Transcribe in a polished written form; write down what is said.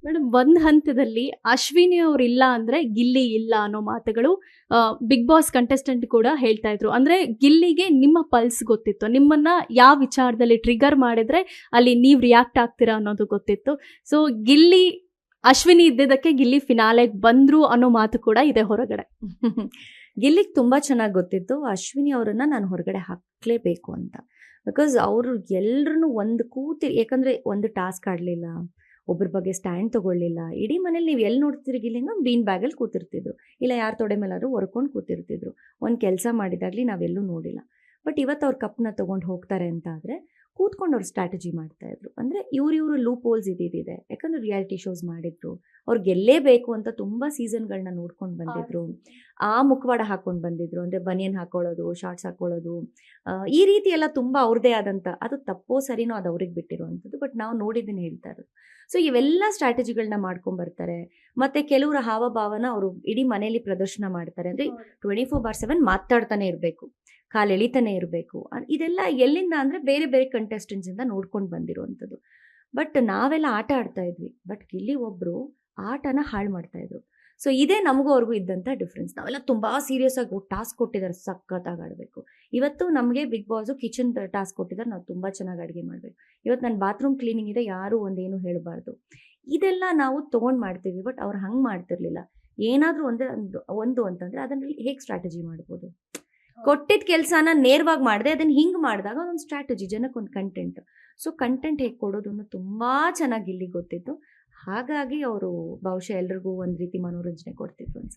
Madam, ಒಂದ್ ಹಂತದಲ್ಲಿ ಅಶ್ವಿನಿ ಅವ್ರು ಇಲ್ಲ ಅಂದ್ರೆ ಗಿಲ್ಲಿ ಇಲ್ಲ ಅನ್ನೋ ಮಾತುಗಳು ಬಿಗ್ ಬಾಸ್ ಕಂಟೆಸ್ಟೆಂಟ್ ಕೂಡ ಹೇಳ್ತಾ ಇದ್ರು. ಅಂದ್ರೆ ಗಿಲ್ಲಿಗೆ ನಿಮ್ಮ ಪಲ್ಸ್ ಗೊತ್ತಿತ್ತು, ನಿಮ್ಮನ್ನ ಯಾವ ವಿಚಾರದಲ್ಲಿ ಟ್ರಿಗರ್ ಮಾಡಿದ್ರೆ ಅಲ್ಲಿ ನೀವ್ ರಿಯಾಕ್ಟ್ ಆಗ್ತೀರಾ ಅನ್ನೋದು ಗೊತ್ತಿತ್ತು. ಸೊ ಗಿಲ್ಲಿ ಅಶ್ವಿನಿ ಇದ್ದಿದ್ದಕ್ಕೆ ಗಿಲ್ಲಿ ಫಿನಾಲೆಗೆ ಬಂದ್ರು ಅನ್ನೋ ಮಾತು ಕೂಡ ಇದೆ ಹೊರಗಡೆ. ಗಿಲ್ಲಿಗೆ ತುಂಬ ಚೆನ್ನಾಗಿ ಗೊತ್ತಿತ್ತು ಅಶ್ವಿನಿ ಅವರನ್ನು ನಾನು ಹೊರಗಡೆ ಹಾಕಲೇಬೇಕು ಅಂತ. ಬಿಕಾಸ್ ಅವರು ಎಲ್ಲರೂ ಒಂದು ಯಾಕಂದರೆ ಒಂದು ಟಾಸ್ಕ್ ಆಡಲಿಲ್ಲ, ಒಬ್ಬರ ಬಗ್ಗೆ ಸ್ಟ್ಯಾಂಡ್ ತೊಗೊಳ್ಳಿಲ್ಲ. ಇಡೀ ಮನೇಲಿ ನೀವು ಎಲ್ಲಿ ನೋಡ್ತಿದ್ರಿ ಗಿಲ್ಲಿನ ಬೀನ್ ಬ್ಯಾಗಲ್ಲಿ ಕೂತಿರ್ತಿದ್ರು, ಇಲ್ಲ ಯಾರ ತೊಡೆ ಮೇಲಾದ್ರೂ ಹೊರ್ಕೊಂಡು ಕೂತಿರ್ತಿದ್ರು. ಒಂದು ಕೆಲಸ ಮಾಡಿದಾಗಲಿ ನಾವೆಲ್ಲೂ ನೋಡಿಲ್ಲ. ಬಟ್ ಇವತ್ತು ಅವ್ರ ಕಪ್ನ ತೊಗೊಂಡು ಹೋಗ್ತಾರೆ ಅಂತ ಆದರೆ ಕೂತ್ಕೊಂಡು ಅವ್ರು ಸ್ಟ್ರಾಟಜಿ ಮಾಡ್ತಾಯಿದ್ರು. ಅಂದರೆ ಇವರು ಲೂಪ್ ಹೋಲ್ಸ್ ಇದ್ದಿದೆ. ಯಾಕಂದರೆ ರಿಯಾಲಿಟಿ ಶೋಸ್ ಮಾಡಿದ್ರು, ಅವ್ರು ಗೆಲ್ಲೇಬೇಕು ಅಂತ ತುಂಬ ಸೀಸನ್ಗಳನ್ನ ನೋಡ್ಕೊಂಡು ಬಂದಿದ್ರು. ಆ ಮುಖವಾಡ ಹಾಕ್ಕೊಂಡು ಬಂದಿದ್ರು, ಅಂದರೆ ಬನಿಯನ್ ಹಾಕೊಳ್ಳೋದು, ಶಾರ್ಟ್ಸ್ ಹಾಕೊಳ್ಳೋದು, ಈ ರೀತಿ ಎಲ್ಲ ತುಂಬ ಅವ್ರದ್ದೇ ಆದಂಥ, ಅದು ತಪ್ಪೋ ಸರಿನೋ ಅದು ಅವ್ರಿಗೆ ಬಿಟ್ಟಿರುವಂಥದ್ದು. ಬಟ್ ನಾವು ನೋಡಿದ್ದನ್ನು ಹೇಳ್ತಾ ಇರೋದು. ಸೊ ಇವೆಲ್ಲ ಸ್ಟ್ರಾಟಜಿಗಳನ್ನ ಮಾಡ್ಕೊಂಬರ್ತಾರೆ. ಮತ್ತು ಕೆಲವರ ಹಾವಭಾವನ ಅವರು ಇಡೀ ಮನೇಲಿ ಪ್ರದರ್ಶನ ಮಾಡ್ತಾರೆ. ಅಂದರೆ 24/7 ಮಾತಾಡ್ತಾನೆ ಇರಬೇಕು, ಕಾಲು ಎಳಿತಾನೆ ಇರಬೇಕು. ಇದೆಲ್ಲ ಎಲ್ಲಿಂದ ಅಂದರೆ ಬೇರೆ ಬೇರೆ ಕಂಟೆಸ್ಟೆಂಟ್ಸಿಂದ ನೋಡ್ಕೊಂಡು ಬಂದಿರುವಂಥದ್ದು. ಬಟ್ ನಾವೆಲ್ಲ ಆಟ ಆಡ್ತಾ ಇದ್ವಿ, ಬಟ್ ಗಿಲ್ಲಿ ಒಬ್ಬರು ಆಟನ ಹಾಳು ಮಾಡ್ತಾಯಿದ್ರು. ಸೊ ಇದೇ ನಮಗೂ ಅವ್ರಿಗೂ ಇದ್ದಂಥ ಡಿಫ್ರೆನ್ಸ್. ನಾವೆಲ್ಲ ತುಂಬ ಸೀರಿಯಸ್ ಆಗಿ ಟಾಸ್ಕ್ ಕೊಟ್ಟಿದ್ದಾರೆ, ಸಖತ್ತಾಗಿ ಆಡಬೇಕು. ಇವತ್ತು ನಮಗೆ ಬಿಗ್ ಬಾಸು ಕಿಚನ್ ಟಾಸ್ಕ್ ಕೊಟ್ಟಿದ್ದಾರೆ, ನಾವು ತುಂಬ ಚೆನ್ನಾಗಿ ಅಡುಗೆ ಮಾಡಬೇಕು. ಇವತ್ತು ನನ್ನ ಬಾತ್ರೂಮ್ ಕ್ಲೀನಿಂಗ್ ಇದೆ, ಯಾರೂ ಒಂದೇನು ಹೇಳಬಾರ್ದು. ಇದೆಲ್ಲ ನಾವು ತೊಗೊಂಡು ಮಾಡ್ತೀವಿ. ಬಟ್ ಅವ್ರು ಹಂಗೆ ಮಾಡ್ತಿರ್ಲಿಲ್ಲ. ಏನಾದರೂ ಒಂದು ಅಂತಂದರೆ ಅದನ್ನು ಹೇಗೆ ಸ್ಟ್ರಾಟಜಿ ಮಾಡ್ಬೋದು, ಕೊಟ್ಟಿದ್ದ ಕೆಲಸನ ನೇರವಾಗಿ ಮಾಡಿದೆ, ಅದನ್ನು ಹಿಂಗೆ ಮಾಡಿದಾಗ ಒಂದು ಸ್ಟ್ರಾಟಜಿ, ಜನಕ್ಕೊಂದು ಕಂಟೆಂಟ್. ಸೊ ಕಂಟೆಂಟ್ ಹೇಗೆ ಕೊಡೋದು ಅನ್ನೋದು ತುಂಬ ಚೆನ್ನಾಗಿ ಇಲ್ಲಿ ಗೊತ್ತಿತ್ತು. ಹಾಗಾಗಿ ಅವರು ಬಹುಶಃ ಎಲ್ರಿಗೂ ಒಂದು ರೀತಿ ಮನೋರಂಜನೆ ಕೊಡ್ತಿದ್ರು ಅನ್ಸುತ್ತೆ.